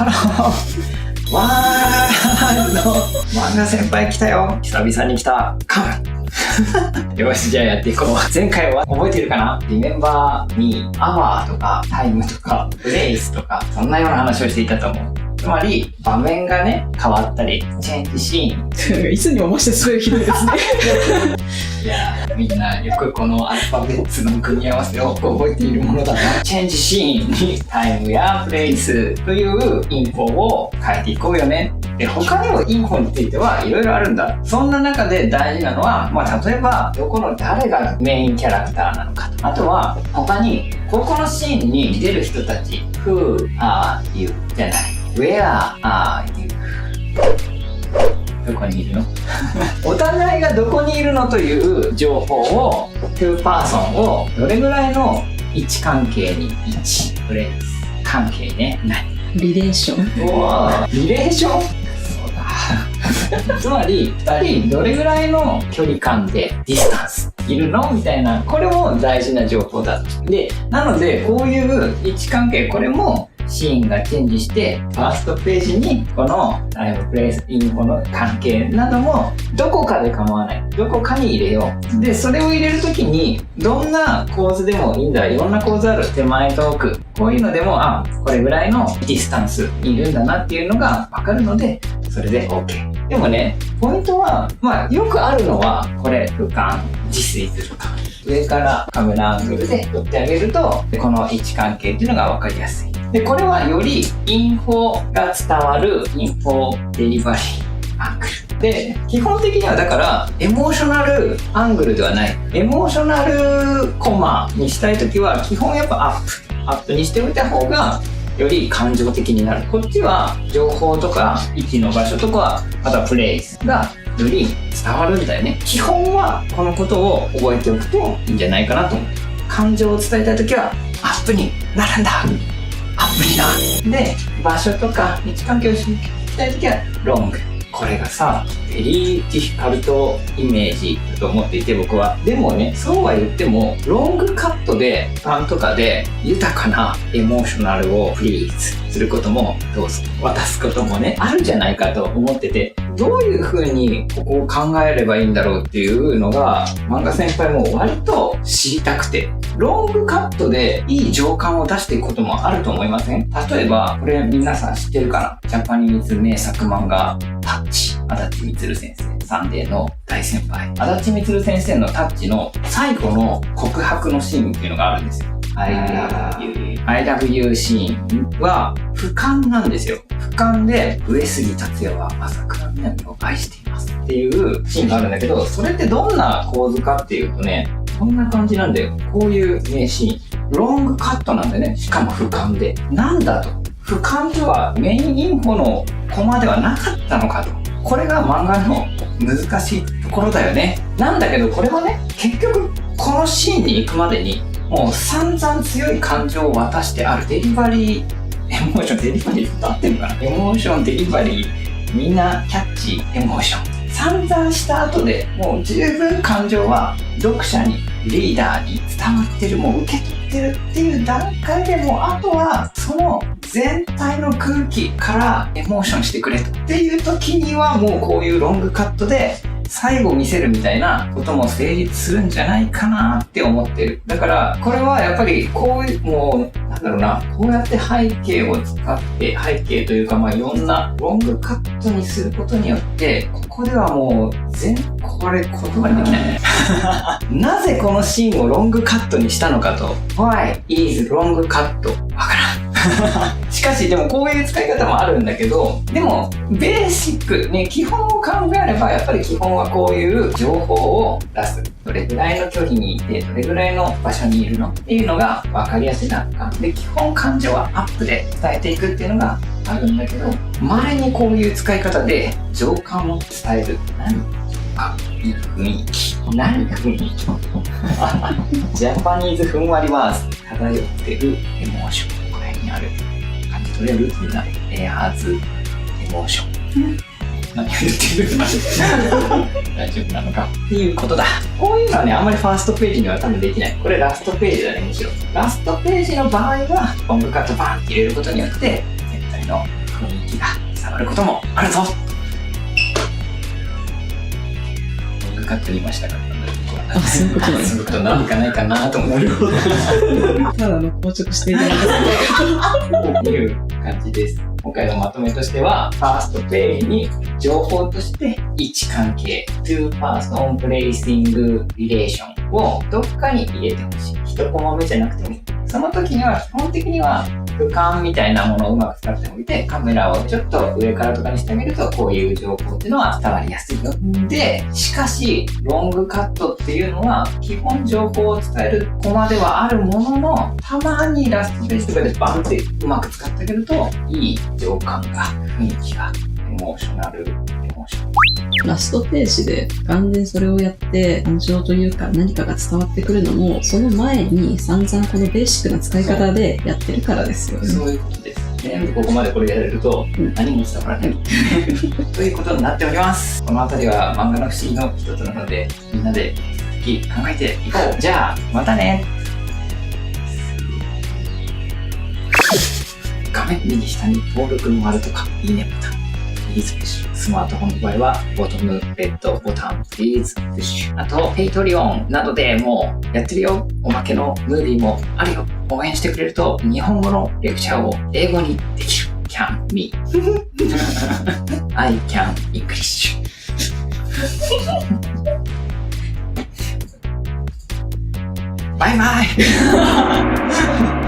ハローわーの漫画先輩来たよ。久々に来た。カムよし、じゃあやっていこう。前回は覚えてるかな？リメンバーにアワーとかタイムとかプレイスとかそんなような話をしていたと思う。つまり場面がね変わったりチェンジシーンいつにも増してすごいひどいですねいやみんなよくこのアルファベットの組み合わせを覚えているものだな。チェンジシーンにタイムやプレイスというインフォを変えていこうよね。で他にもインフォについてはいろいろあるんだ。そんな中で大事なのは、例えばどこの誰がメインキャラクターなのかと、あとは他にここのシーンに出る人たち Who are you じゃない、Where are you どこにいるのお互いがどこにいるのという情報を Two person をどれぐらいの位置関係に位置プレイス関係ね。何リレーション。リレーションそうだつまり2人どれぐらいの距離感でディスタンスいるのみたいな、これも大事な情報だ。でなのでこういう位置関係、これもシーンがチェンジしてファーストページにこのタイムプレイスインフォの関係などもどこかで構わない、どこかに入れよう。でそれを入れるときにどんな構図でもいいんだ。いろんな構図ある。手前と奥、こういうのでもこれぐらいのディスタンスにいるんだなっていうのが分かるので、それで OK。 でもねポイントはよくあるのはこれ俯瞰自炊するか、上からカメラアングルで撮ってあげるとこの位置関係っていうのが分かりやすい。でこれはよりインフォが伝わるインフォデリバリーアングルで、基本的にはだからエモーショナルアングルではない。エモーショナルコマにしたいときは基本やっぱアップにしておいた方がより感情的になる。こっちは情報とか位置の場所とか、あとはプレイスがより伝わるんだよね。基本はこのことを覚えておくといいんじゃないかなと思う。感情を伝えたいときはアップになるんだ、アップにな。で場所とか位置関係を知りたいときはロング。これがさベリーディフィカルトイメージだと思っていて僕は。でもねそうは言ってもロングカットでファンとかで豊かなエモーショナルをフリーズすることもどうぞ渡すこともねあるんじゃないかと思ってて、どういう風にここを考えればいいんだろうっていうのが漫画先輩も割と知りたくて、ロングカットでいい情感を出していくこともあると思いません？例えばこれ皆さん知ってるかな？ジャパニーズ名作漫画タッチ、足立満先生、サンデーの大先輩足立満先生のタッチの最後の告白のシーンっていうのがあるんですよ。I love you シーンは俯瞰なんですよ。俯瞰で上杉達也は朝倉みなみを愛していますっていうシーンがあるんだけど、それってどんな構図かっていうとね、こんな感じなんだよ。こういう名シーン、ロングカットなんだよね。しかも俯瞰で、なんだと、俯瞰とはメインインフォのコマではなかったのかと。これが漫画の難しいところだよね。なんだけどこれはね、結局このシーンに行くまでにもう散々強い感情を渡してある。デリバリー、エモーションデリバリーって合ってるかな？エモーションデリバリー、みんなキャッチエモーション散々した後でもう十分感情は読者にリーダーに伝わってる、もう受け取ってるっていう段階でもうあとはその全体の空気からエモーションしてくれとっていう時にはもうこういうロングカットで最後見せるみたいなことも成立するんじゃないかなって思ってる。だからこれはやっぱりこういうもうなんだろうな、こうやって背景を使って背景というかいろんなロングカットにすることによってここではもうこれ言葉にできないなぜこのシーンをロングカットにしたのかと Why is ロングカットわからんしかしでもこういう使い方もあるんだけど、でもベーシックね、基本を考えればやっぱり基本はこういう情報を出す。どれぐらいの距離にいてどれぐらいの場所にいるのっていうのが分かりやすいなとかで、基本感情はアップで伝えていくっていうのがあるんだけど、稀にこういう使い方で情感を伝える。いい雰囲気、何雰囲気ジャパニーズふんわりワーズ漂ってるエモーション、これにある感じ取れるみんなエアーズエモーション、何を言ってる大丈夫なのかっていうことだ。こういうのはねあんまりファーストページには多分できない。これラストページだね。むしろラストページの場合はロングカットバンって入れることによって全体の気が伝わることもあるぞ。ロングカット言いましたからあ、そういうことなんですそういうことなんかないかなと思ってただの硬直していただきいう感じです。今回のまとめとしては、ファーストペイに情報として位置関係、2 person placing relation をどっかに入れてほしい。1コマ目じゃなくてもいい。その時には基本的には俯瞰みたいなものをうまく使っておいて、カメラをちょっと上からとかにしてみると、こういう情報っていうのは伝わりやすいよ。で、しかし、ロングカットっていうのは、基本情報を伝えるコマではあるものの、たまにラストページとかでバンってうまく使ってあげると、いい情感が、雰囲気が、エモーショナル、ラストページで完全にそれをやって感情というか何かが伝わってくるのも、その前に散々このベーシックな使い方でやってるからですよね。そういうことです。全部ここまでこれやれると何も伝わらない、ということになっております。このあたりは漫画の不思議の一つなので、みんなで続き考えていこう。じゃあまたね。画面右下に登録の丸とかいいねボタン、スマートフォンの場合はボトムレッドボタン、プリーズプッシュ。あと、ペイトリオンなどでもうやってるよ。おまけのムービーもあるよ。応援してくれると日本語のレクチャーを英語にできる。Can me. I can English. バイバイ